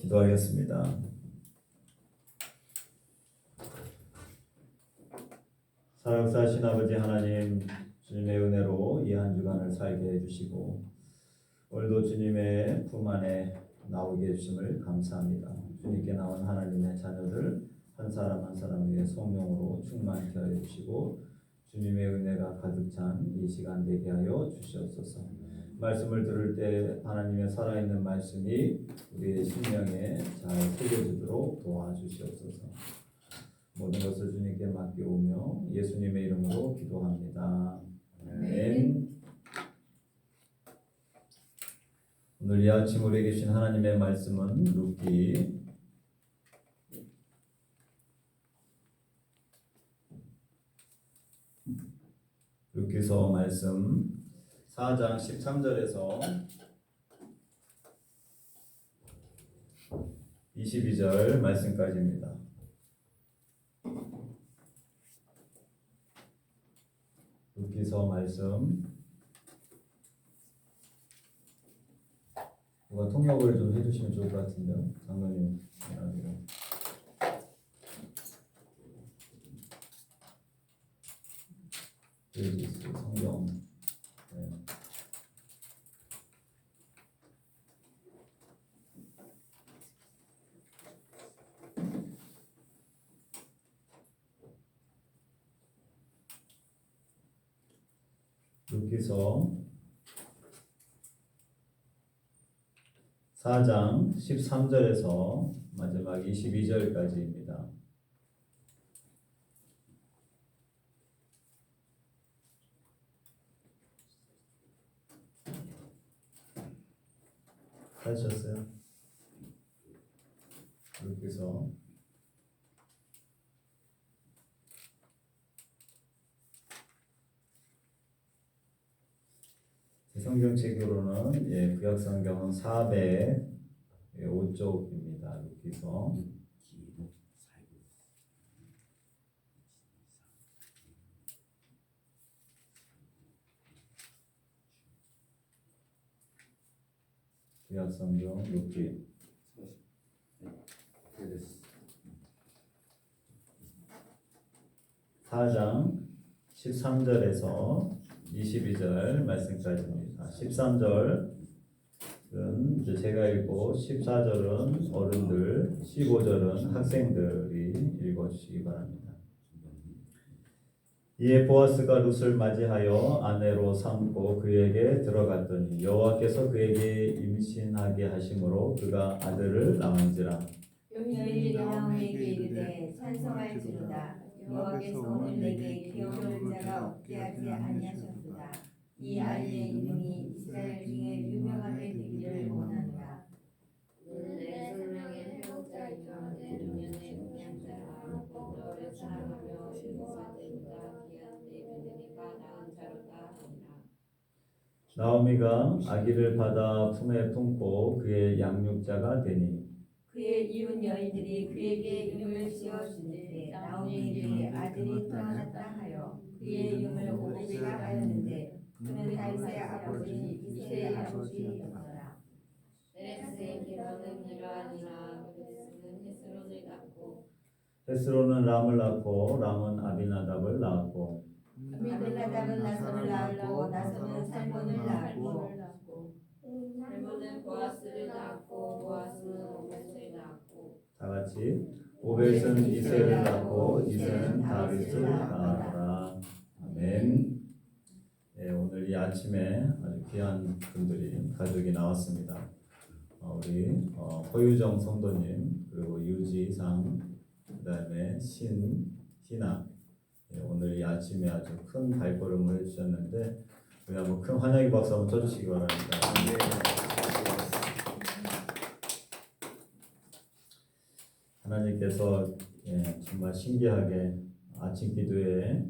기도하겠습니다. 사랑사신 아버지 하나님, 주님의 은혜로 이 한 주간을 살게 해주시고 오늘도 주님의 품 안에 나오게 해주심을 감사합니다. 주님께 나온 하나님의 자녀들 한 사람 한 사람 위에 성령으로 충만케 하여 주시고 주님의 은혜가 가득 찬 이 시간 되게 하여 주시옵소서. 말씀을 들을 때 하나님의 살아있는 말씀이 우리의 심령에 잘 새겨지도록 도와주시옵소서. 모든 것을 주님께 맡겨오며 예수님의 이름으로 기도합니다. 아멘. 오늘 이 아침 우리에게 주신 하나님의 말씀은 룻기서 말씀 4장 13절에서 22절 말씀까지입니다. 룻기서 말씀 누가 통역을 좀 해주시면 좋을 것 같은데요. 장로님 성경 룻기서 4장 13절에서 마지막 22절까지입니다. 하셨어요? 룻기서 성경책으로는 구약 성경은 405쪽입니다. 룻기서 구약 성경 룻기 4장 13절에서 22절 말씀까지입니다. 13절은 제가 읽고 14절은 어른들, 15절은 학생들이 읽어주시기 바랍니다. 이에 보아스가 룻을 맞이하여 아내로 삼고 그에게 들어갔더니 여호와께서 그에게 임신하게 하심으로 그가 아들을 낳은지라. 너희들이 나오미에게 이르되 찬송할지로다. 여호와께서 오늘 내게 기업을 자가 없게 하지 아니하셨도다. 이 아이의 이름이 이스라엘 중에 유명하게 되기를 원하노라. 너는 내 생명의 회복자이며 내 노년의 동양자라. 너를 사랑하며 즐거워하리로다. 귀한 내 며느리가 낳은 자로다 하니라. 나오미가 아기를 받아 품에 품고 그의 양육자가 되니 그의 이웃 여인들이 그에게 이름을 지어주는데 나오미에게 아들이 태어났다 하여 그의 이름을 오베가 하였는데 그는 다윗의 아버지 이새의 아버지였더라. 베레스의 기런은 이러하니라. 베레스는 헤스론을 낳고 헤스론은 람을 낳고 람은 아비나답을 낳았고 아비나답은 나손을 낳았고 나손은 살몬을 낳았고 살몬은 보아스를 낳았고 보아스는 오벳을 낳았고 다같이 오벳은 이새를 낳고 이새는 다윗을 낳았더라. 아멘. 오늘 이 아침에 아주 귀한 분들이 가족이 나왔습니다. 우리 허유정 성도님 그리고 유지상 그다음에 신희나 오늘 이 아침에 아주 큰 발걸음을 해주셨는데 우리 한번 큰 환영의 박수 한번 쳐주시기 바랍니다. 하나님께서 정말 신기하게 아침 기도에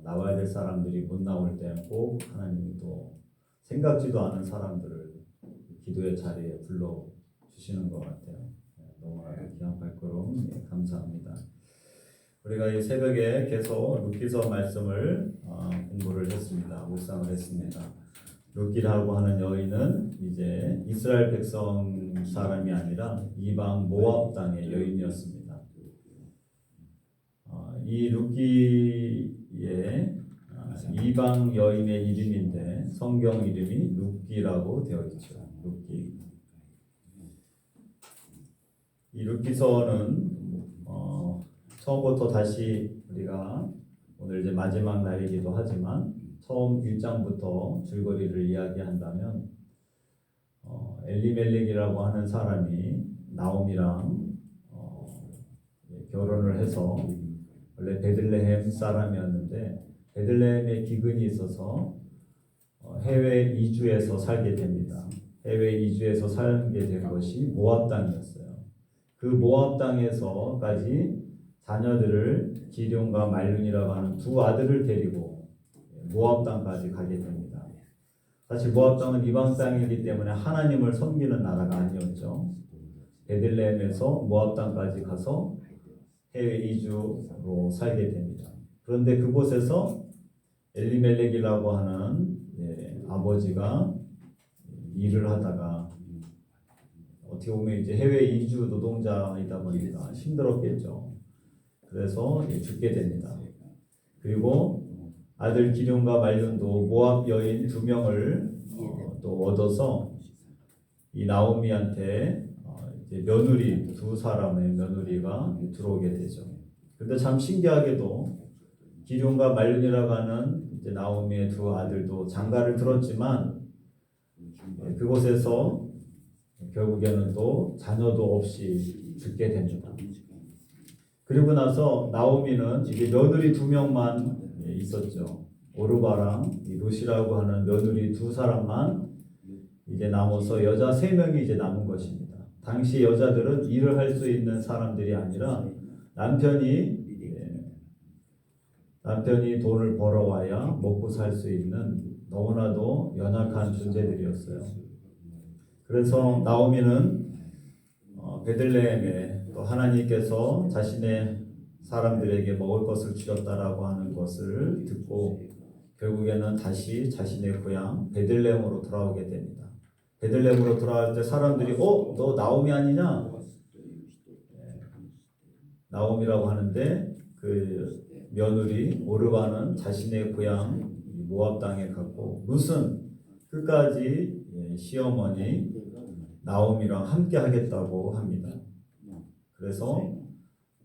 나와야 될 사람들이 못 나올 때 꼭 하나님이 또 생각지도 않은 사람들을 기도의 자리에 불러주시는 것 같아요. 너무나 귀한 발걸음 감사합니다. 우리가 이 새벽에 계속 룻기서 말씀을 공부를 했습니다. 묵상을 했습니다. 룻기라고 하는 여인은 이제 이스라엘 백성 땅 사람이 아니라 이방 모압 땅의 여인이었습니다. 이 룻기의 이방 여인의 이름인데 성경 이름이 룻기라고 되어 있죠. 룻기. 이 룻기서는 처음부터 다시 우리가 오늘 이제 마지막 날이기도 하지만 처음 1장부터 줄거리를 이야기한다면 엘리멜렉이라고 하는 사람이 나옴이랑 결혼을 해서 원래 베들레헴 사람이었는데 베들레헴에 기근이 있어서 해외 이주해서 살게 됩니다. 해외 이주해서 살게 된 것이 모압 땅이었어요. 그 모압 땅에서까지 자녀들을 기럐과 말룬이라고 하는 두 아들을 데리고 모압 땅까지 가게 됩니다. 사실 모압 땅은 이방 땅이기 때문에 하나님을 섬기는 나라가 아니었죠. 베들레헴에서 모압 땅까지 가서 해외 이주로 살게 됩니다. 그런데 그곳에서 엘리멜렉이라고 하는 아버지가 일을 하다가 어떻게 보면 이제 해외 이주 노동자이다 보니까 힘들었겠죠. 그래서 죽게 됩니다. 그리고 아들 기럐과 말룬도 모압 여인 2명을 또 얻어서 이 나오미한테 이제 며느리 2사람의 며느리가 들어오게 되죠. 그런데 참 신기하게도 기럐과 말룬이라고 하는 이제 나오미의 2 아들도 장가를 들었지만 그곳에서 결국에는 또 자녀도 없이 죽게 됩니다. 그리고 나서 나오미는 이제 며느리 2명만 있었죠. 오르바랑 룻이라고 하는 며느리 2사람만 이제 남아서 여자 3명이 이제 남은 것입니다. 당시 여자들은 일을 할 수 있는 사람들이 아니라 남편이 돈을 벌어와야 먹고 살 수 있는 너무나도 연약한 존재들이었어요. 그래서 나오미는 베들레헴에 또 하나님께서 자신의 사람들에게 먹을 것을 주셨다라고 하는 것을 듣고 결국에는 다시 자신의 고향 베들레헴으로 돌아오게 됩니다. 베들레헴으로 돌아갈 때 사람들이 너 나오미 아니냐? 나오미라고 하는데 그 며느리 오르바는 자신의 고향 모압 땅에 갔고 룻은 끝까지 시어머니 나오미랑 함께 하겠다고 합니다. 그래서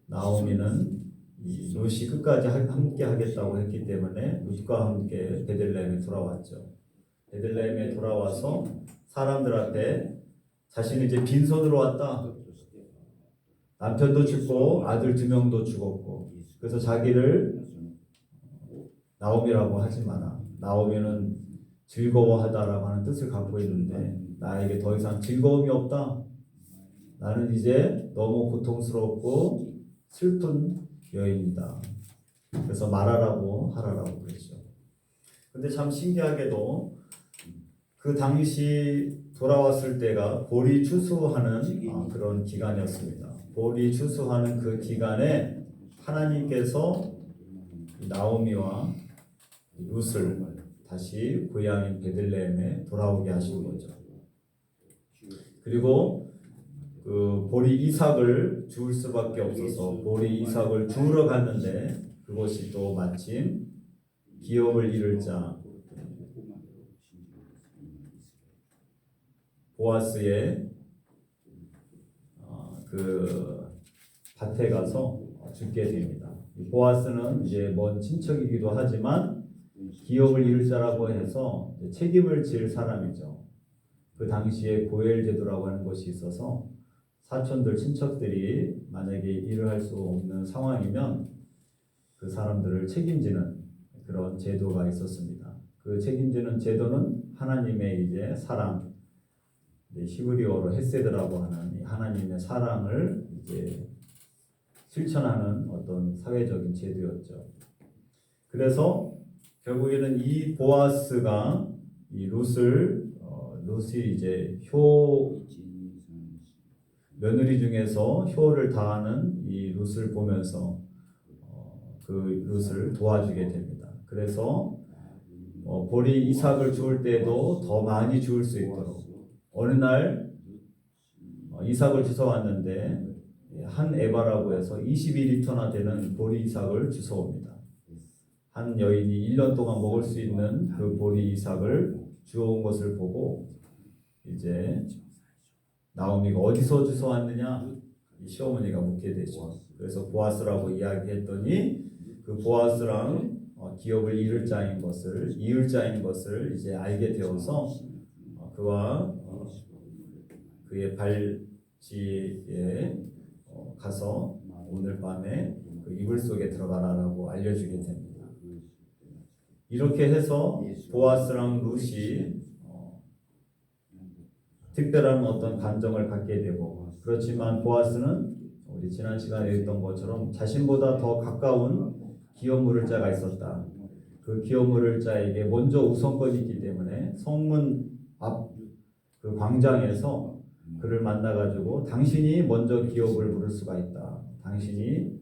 나오미는 이 룻이 끝까지 함께 하겠다고 했기 때문에 룻과 함께 베들레헴에 돌아왔죠. 베들레헴에 돌아와서 사람들 앞에 자신이 이제 빈손으로 왔다. 남편도 죽고 아들 2명도 죽었고 그래서 자기를 나오미라고 하지 마라. 나오미는 즐거워하다라고 하는 뜻을 갖고 있는데 나에게 더 이상 즐거움이 없다. 나는 이제 너무 고통스럽고 슬픈 여인이다. 그래서 말하라고 하라라고 그랬죠. 근데 참 신기하게도 그 당시 돌아왔을 때가 보리 추수하는 그런 기간이었습니다. 보리 추수하는 그 기간에 하나님께서 나오미와 룻을 다시 고향인 베들레헴에 돌아오게 하신 거죠. 그리고 그 보리 이삭을 주울 수밖에 없어서 보리 이삭을 주우러 갔는데 그것이 또 마침 기업을 이룰 자 보아스의 그 밭에 가서 죽게 됩니다. 보아스는 이제 먼 친척이기도 하지만 기업을 이룰 자라고 해서 책임을 질 사람이죠. 그 당시에 고엘 제도라고 하는 것이 있어서 사촌들 친척들이 만약에 일을 할 수 없는 상황이면 그 사람들을 책임지는 그런 제도가 있었습니다. 그 책임지는 제도는 하나님의 이제 사랑, 히브리어로 헤세드라고 하는 하나님의 사랑을 이제 실천하는 어떤 사회적인 제도였죠. 그래서 결국에는 이 보아스가 이 룻이 이제 며느리 중에서 효를 다하는 이 룻을 보면서 그 룻을 도와주게 됩니다. 그래서 보리 이삭을 주울 때도 더 많이 주울 수 있도록 어느 날 이삭을 주워왔는데 한 에바라고 해서 22리터나 되는 보리 이삭을 주워옵니다. 한 여인이 1년 동안 먹을 수 있는 그 보리 이삭을 주워온 것을 보고 이제 나오미가 어디서 주워왔느냐 이 시어머니가 묻게 되죠. 그래서 보아스라고 이야기했더니 그 보아스랑 기업을 이을 자인 것을 이제 알게 되어서 그와 그의 발치에 가서 오늘 밤에 그 이불 속에 들어가라라고 알려주게 됩니다. 이렇게 해서 보아스랑 룻이 특별한 어떤 감정을 갖게 되고, 그렇지만 보아스는 우리 지난 시간에 했던 것처럼 자신보다 더 가까운 기업 물을 자가 있었다. 그 기업 물을 자에게 먼저 우선권이 있기 때문에 성문 앞 그 광장에서 그를 만나가지고 당신이 먼저 기업을 물을 수가 있다. 당신이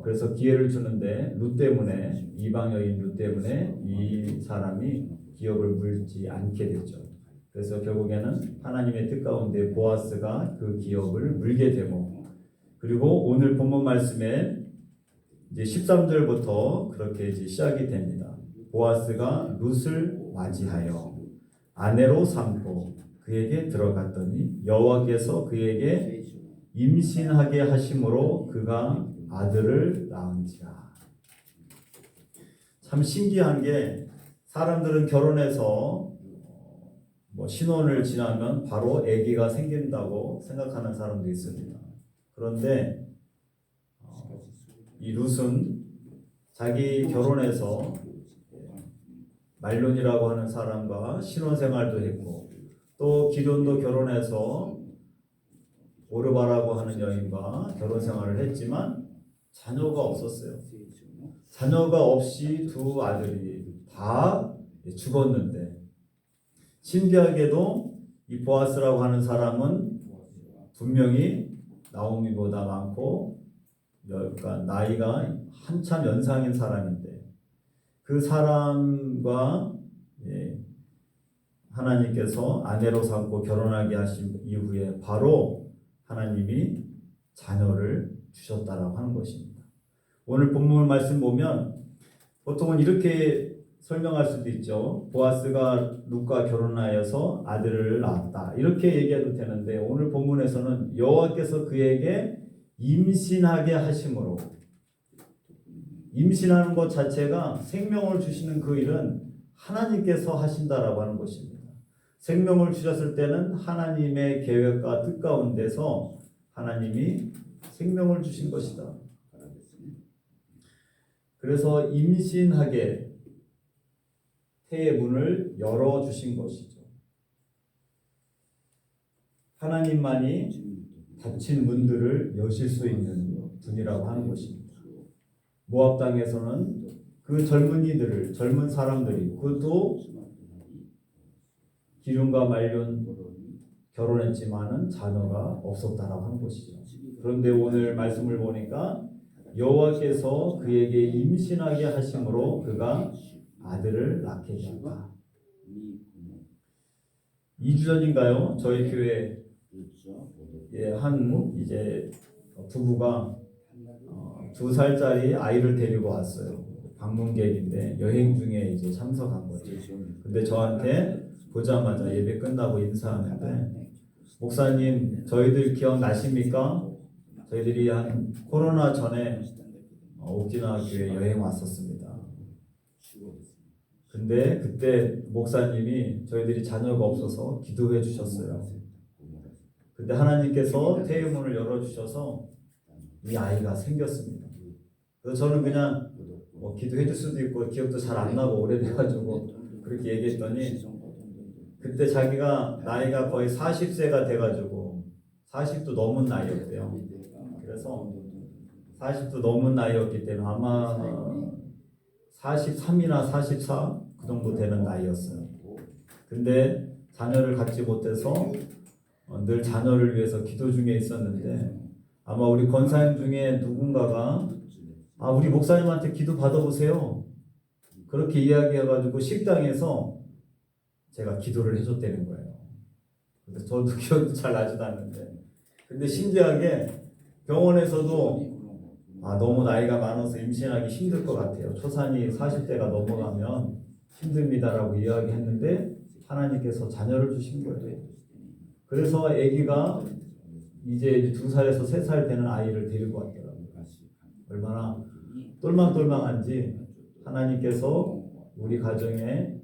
그래서 기회를 주는데 룻 때문에, 이방 여인 룻 때문에 이 사람이 기업을 물지 않게 됐죠. 그래서 결국에는 하나님의 뜻 가운데 보아스가 그 기업을 물게 되고, 그리고 오늘 본문 말씀에 이제 13절부터 그렇게 이제 시작이 됩니다. 보아스가 룻을 맞이하여 아내로 삼고 그에게 들어갔더니 여호와께서 그에게 임신하게 하심으로 그가 아들을 낳은지라. 참 신기한 게 사람들은 결혼해서 뭐 신혼을 지나면 바로 아기가 생긴다고 생각하는 사람도 있습니다. 그런데 이 룻은 자기 결혼해서 말론이라고 하는 사람과 신혼생활도 했고, 또 기돈도 결혼해서 오르바라고 하는 여인과 결혼생활을 했지만 자녀가 없었어요. 자녀가 없이 두 아들이 다 죽었는데, 신기하게도 이 보아스라고 하는 사람은 분명히 나오미보다 많고, 그러니까 나이가 한참 연상인 사람인데, 그 사람과 하나님께서 아내로 삼고 결혼하게 하신 이후에 바로 하나님이 자녀를 주셨다라고 하는 것입니다. 오늘 본문 말씀 보면 보통은 이렇게 설명할 수도 있죠. 보아스가 룻과 결혼하여서 아들을 낳았다, 이렇게 얘기해도 되는데, 오늘 본문에서는 여호와께서 그에게 임신하게 하심으로, 임신하는 것 자체가 생명을 주시는 그 일은 하나님께서 하신다라고 하는 것입니다. 생명을 주셨을 때는 하나님의 계획과 뜻 가운데서 하나님이 생명을 주신 것이다. 그래서 임신하게 태의 문을 열어주신 것이죠. 하나님만이 닫힌 문들을 여실 수 있는 분이라고 하는 것입니다. 모압 땅에서는 그 젊은이들을, 젊은 사람들이, 그것도 기륜과 말륜 결혼했지만은 자녀가 없었다라고 하는 것이죠. 그런데 오늘 말씀을 보니까 여호와께서 그에게 임신하게 하심으로 그가 아들을 낳게 되었다. 2주 전인가요? 저희 교회 한 이제 부부가 2살짜리 아이를 데리고 왔어요. 방문객인데 여행 중에 이제 참석한 거죠. 근데 저한테 보자마자 예배 끝나고 인사하는데, 목사님 저희들 기억나십니까? 저희들이 한 코로나 전에 옥지나 교회 여행 왔었습니다. 근데 그때 목사님이 저희들이 자녀가 없어서 기도해 주셨어요. 근데 하나님께서 태의 문을 열어주셔서 이 아이가 생겼습니다. 그래서 저는 그냥 기도해 줄 수도 있고 기억도 잘 안 나고 오래돼가지고 그렇게 얘기했더니, 그때 자기가 나이가 거의 40세가 돼가지고 40도 넘은 나이였대요. 그래서 40도 넘은 나이였기 때문에 아마 43이나 44 그 정도 되는 나이였어요. 근데 자녀를 갖지 못해서 늘 자녀를 위해서 기도 중에 있었는데, 아마 우리 권사님 중에 누군가가 우리 목사님한테 기도 받아보세요, 그렇게 이야기해가지고 식당에서 제가 기도를 해줬다는 거예요. 저도 기억도 잘 나지도 않는데. 근데 신기하게 병원에서도 너무 나이가 많아서 임신하기 힘들 것 같아요. 초산이 40대가 넘어가면 힘듭니다라고 이야기했는데 하나님께서 자녀를 주신 거예요. 그래서 아기가 이제 2살에서 3살 되는 아이를 데리고 왔더라고요. 얼마나 똘망똘망한지 하나님께서 우리 가정에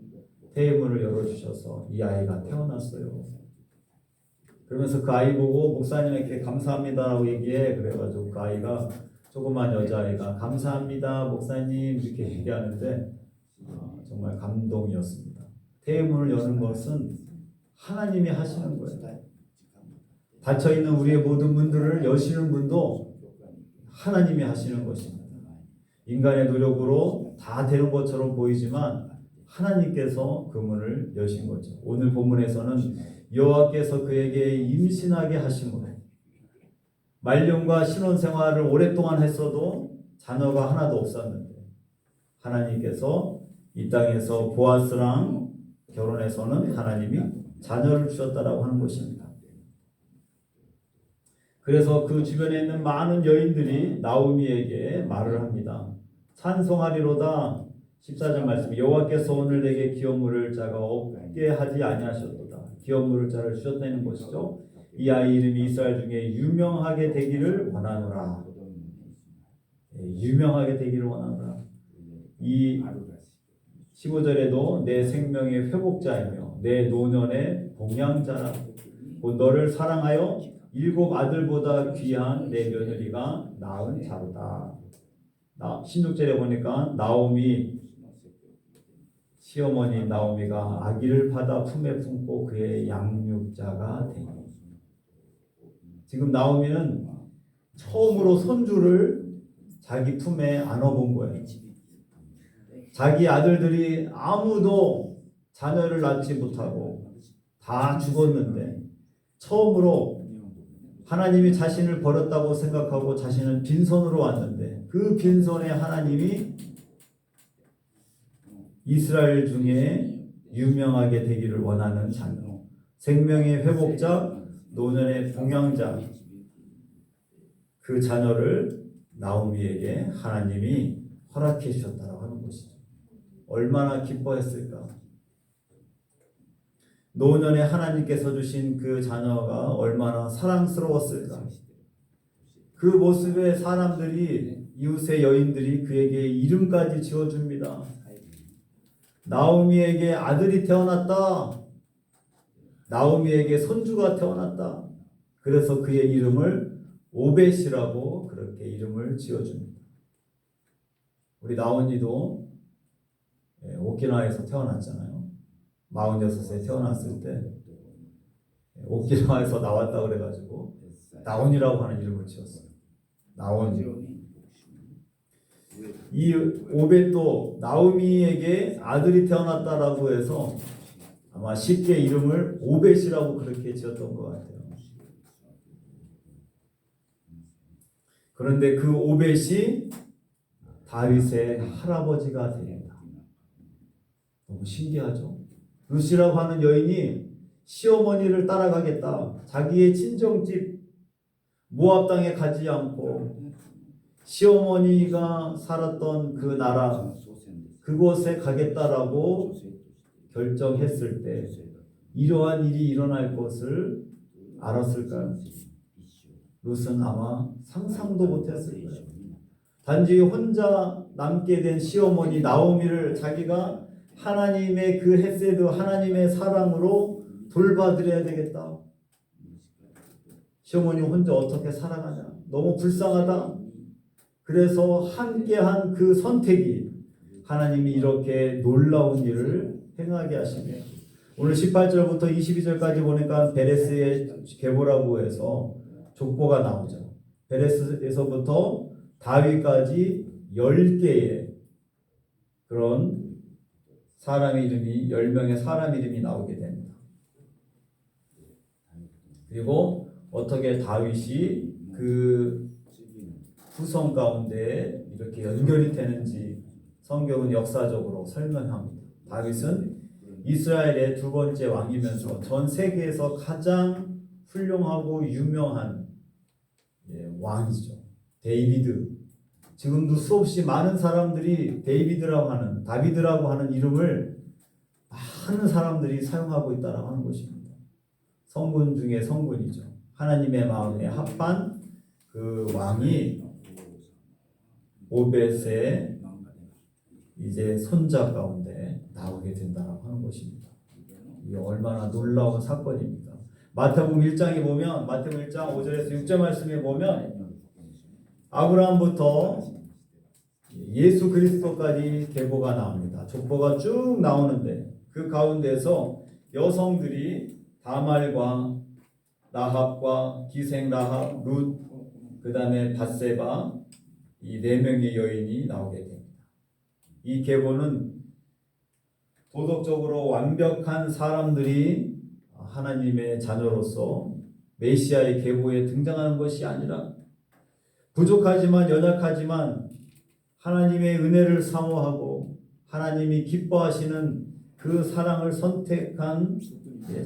태의문을 열어주셔서 이 아이가 태어났어요. 그러면서 그 아이 보고 목사님에게 감사합니다라고 얘기해. 그래가지고 그 아이가 조그만 여자아이가 감사합니다 목사님 이렇게 얘기하는데 정말 감동이었습니다. 태의문을 여는 것은 하나님이 하시는 거예요. 닫혀있는 우리의 모든 문들을 여시는 분도 하나님이 하시는 것입니다. 인간의 노력으로 다 되는 것처럼 보이지만 하나님께서 그 문을 여신 거죠. 오늘 본문에서는 여호와께서 그에게 임신하게 하심으로 말년과 신혼생활을 오랫동안 했어도 자녀가 하나도 없었는데 하나님께서 이 땅에서 보아스랑 결혼해서는 하나님이 자녀를 주셨다라고 하는 것입니다. 그래서 그 주변에 있는 많은 여인들이 나오미에게 말을 합니다. 찬송하리로다. 14절 말씀. 여호와께서 오늘 내게 기업 물을 자가 없게 하지 아니하셨도다. 기업 물을 자를 주셨다는 것이죠. 이 아이 이름이 이스라엘 중에 유명하게 되기를 원하노라. 유명하게 되기를 원하노라. 이 15절에도 내 생명의 회복자이며 내 노년의 봉양자라. 곧 너를 사랑하여 7 아들보다 귀한 내 며느리가 낳은 자로다. 16절에 보니까 나오미 시어머니 나오미가 아기를 받아 품에 품고 그의 양육자가 되니. 지금 나오미는 처음으로 손주를 자기 품에 안아본 거예요. 자기 아들들이 아무도 자녀를 낳지 못하고 다 죽었는데 처음으로 하나님이 자신을 버렸다고 생각하고 자신은 빈손으로 왔는데 그 빈손에 하나님이 이스라엘 중에 유명하게 되기를 원하는 자녀, 생명의 회복자, 노년의 봉양자, 그 자녀를 나오미에게 하나님이 허락해 주셨다고 하는 것이죠. 얼마나 기뻐했을까? 노년에 하나님께서 주신 그 자녀가 얼마나 사랑스러웠을까? 그 모습에 사람들이, 이웃의 여인들이 그에게 이름까지 지어줍니다. 나오미에게 아들이 태어났다. 나오미에게 손주가 태어났다. 그래서 그의 이름을 오벳이라고 그렇게 이름을 지어줍니다. 우리 나온이도 오키나와에서 태어났잖아요. 46세 태어났을 때 오키나와에서 나왔다 그래가지고 나온이라고 하는 이름을 지었어요. 나온. 이 오벳도 나오미에게 아들이 태어났다라고 해서 아마 쉽게 이름을 오벳이라고 그렇게 지었던 것 같아요. 그런데 그 오벳이 다윗의 할아버지가 됩니다. 너무 신기하죠? 루시라고 하는 여인이 시어머니를 따라가겠다. 자기의 친정집 모압 땅에 가지 않고 시어머니가 살았던 그 나라 그곳에 가겠다라고 결정했을 때 이러한 일이 일어날 것을 알았을까요? 룻은 아마 상상도 못했을 거예요. 단지 혼자 남게 된 시어머니 나오미를 자기가 하나님의 그 헤세드, 하나님의 사랑으로 돌봐드려야 되겠다. 시어머니 혼자 어떻게 살아가냐. 너무 불쌍하다. 그래서 함께한 그 선택이 하나님이 이렇게 놀라운 일을 행하게 하시네요. 오늘 18절부터 22절까지 보니까 베레스의 계보라고 해서 족보가 나오죠. 베레스에서부터 다윗까지 10개의 그런 사람의 이름이 10명의 사람 이름이 나오게 됩니다. 그리고 어떻게 다윗이 그 후손 가운데 이렇게 연결이 되는지 성경은 역사적으로 설명합니다. 다윗은 이스라엘의 두 번째 왕이면서 전 세계에서 가장 훌륭하고 유명한 왕이죠. 데이비드. 지금도 수없이 많은 사람들이 데이비드라고 하는, 다비드라고 하는 이름을 많은 사람들이 사용하고 있다고 하는 것입니다. 성군 중에 성군이죠. 하나님의 마음에 합한 그 왕이 오벳의 이제 손자 가운데 나오게 된다고 하는 것입니다. 이게 얼마나 놀라운 사건입니다. 마태복음 1장에 보면, 마태복음 1장 5절에서 6절 말씀에 보면 아브라함부터 예수 그리스도까지 계보가 나옵니다. 족보가 쭉 나오는데 그 가운데서 여성들이 다말과 라합과 기생 라합, 룻, 그 다음에 밧세바, 이 네 명의 여인이 나오게 됩니다. 이 계보는 도덕적으로 완벽한 사람들이 하나님의 자녀로서 메시아의 계보에 등장하는 것이 아니라 부족하지만 연약하지만 하나님의 은혜를 사모하고 하나님이 기뻐하시는 그 사랑을 선택한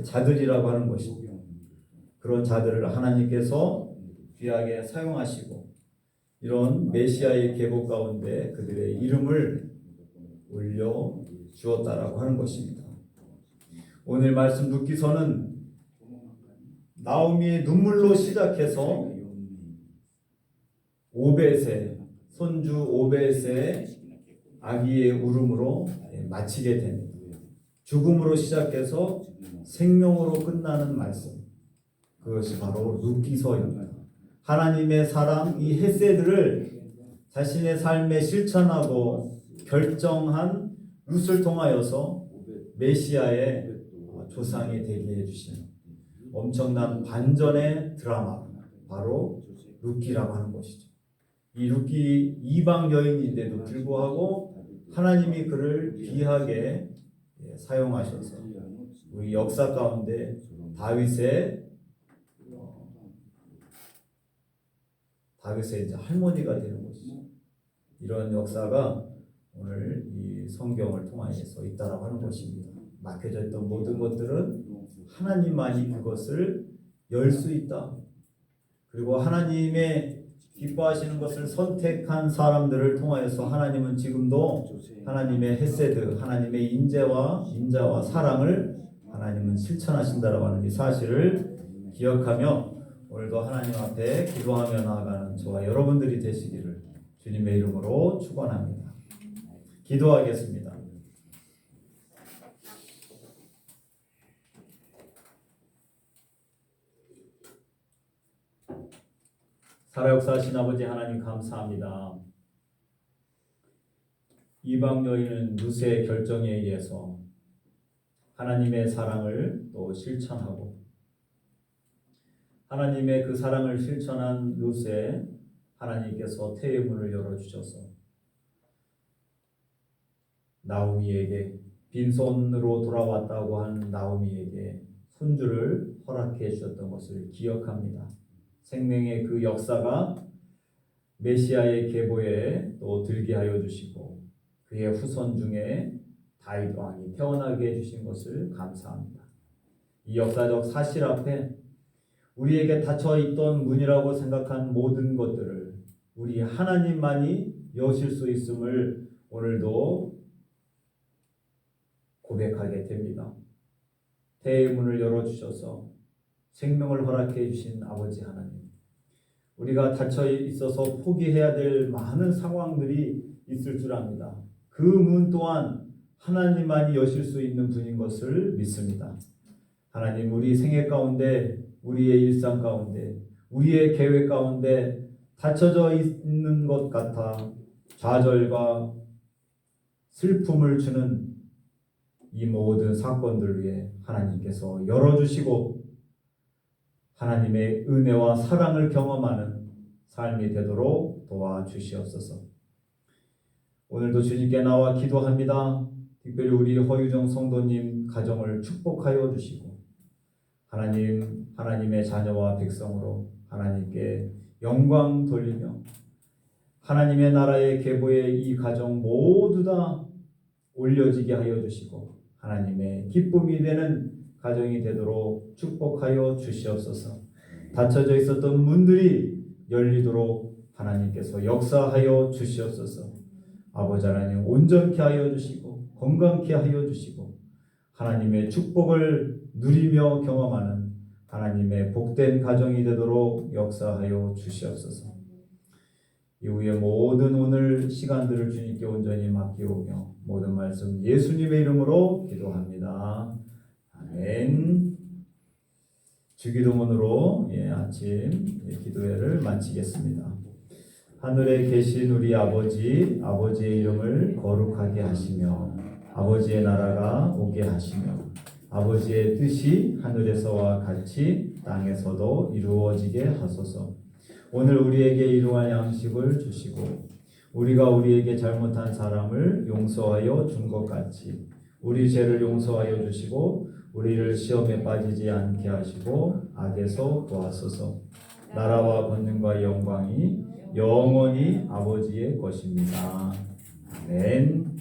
자들이라고 하는 것입니다. 그런 자들을 하나님께서 귀하게 사용하시고 이런 메시아의 계보 가운데 그들의 이름을 올려 주었다라고 하는 것입니다. 오늘 말씀 룻기서는 나오미의 눈물로 시작해서 오벳의 손주 오벳의 아기의 울음으로 마치게 됩니다. 죽음으로 시작해서 생명으로 끝나는 말씀, 그것이 바로 룻기서입니다. 하나님의 사랑, 이 헤세드를 자신의 삶에 실천하고 결정한 룻을 통하여서 메시아의 조상이 되게 해주신 엄청난 반전의 드라마, 바로 룻기라고 하는 것이죠. 이 룻기 이방 여인인데도 불구하고 하나님이 그를 귀하게 사용하셔서 우리 역사 가운데 다윗의 이제 할머니가 되는 것이죠. 이런 역사가 오늘 이 성경을 통하여서 있다라고 하는 것입니다. 막혀져 있던 모든 것들은 하나님만이 그것을 열 수 있다. 그리고 하나님의 기뻐하시는 것을 선택한 사람들을 통하여서 하나님은 지금도 하나님의 헤세드, 하나님의 인자와 사랑을 하나님은 실천하신다라고 하는 이 사실을 기억하며 오늘도 하나님 앞에 기도하며 나아가는 저와 여러분들이 되시기를 주님의 이름으로 축원합니다. 기도하겠습니다. 살아역사하신 아버지 하나님 감사합니다. 이방 여인은 룻의 결정에 의해서 하나님의 사랑을 또 실천하고 하나님의 그 사랑을 실천한 룻에 하나님께서 태의 문을 열어주셔서 나오미에게 빈손으로 돌아왔다고 한 나오미에게 손주를 허락해 주셨던 것을 기억합니다. 생명의 그 역사가 메시아의 계보에 또 들게 하여 주시고 그의 후손 중에 다윗 왕이 태어나게 해주신 것을 감사합니다. 이 역사적 사실 앞에 우리에게 닫혀있던 문이라고 생각한 모든 것들을 우리 하나님만이 여실 수 있음을 오늘도 고백하게 됩니다. 태의 문을 열어주셔서 생명을 허락해 주신 아버지 하나님, 우리가 닫혀 있어서 포기해야 될 많은 상황들이 있을 줄 압니다. 그 문 또한 하나님만이 여실 수 있는 분인 것을 믿습니다. 하나님, 우리 생애 가운데, 우리의 일상 가운데, 우리의 계획 가운데 닫혀져 있는 것 같아 좌절과 슬픔을 주는 이 모든 사건들 위해 하나님께서 열어주시고 하나님의 은혜와 사랑을 경험하는 삶이 되도록 도와주시옵소서. 오늘도 주님께 나와 기도합니다. 특별히 우리 허유정 성도님 가정을 축복하여 주시고 하나님, 하나님의 자녀와 백성으로 하나님께 영광 돌리며 하나님의 나라의 계보에 이 가정 모두 다 올려지게 하여 주시고 하나님의 기쁨이 되는 가정이 되도록 축복하여 주시옵소서. 닫혀져 있었던 문들이 열리도록 하나님께서 역사하여 주시옵소서. 아버지 하나님 온전케 하여 주시고 건강케 하여 주시고 하나님의 축복을 누리며 경험하는 하나님의 복된 가정이 되도록 역사하여 주시옵소서. 이후에 모든 오늘 시간들을 주님께 온전히 맡기오며 모든 말씀 예수님의 이름으로 기도합니다. 아멘. 주기도문으로 아침 기도회를 마치겠습니다. 하늘에 계신 우리 아버지, 아버지의 이름을 거룩하게 하시며 아버지의 나라가 오게 하시며 아버지의 뜻이 하늘에서와 같이 땅에서도 이루어지게 하소서. 오늘 우리에게 일용할 양식을 주시고 우리가 우리에게 잘못한 사람을 용서하여 준 것 같이 우리 죄를 용서하여 주시고 우리를 시험에 빠지지 않게 하시고 악에서 구하소서. 나라와 권능과 영광이 영원히 아버지의 것입니다. 아멘.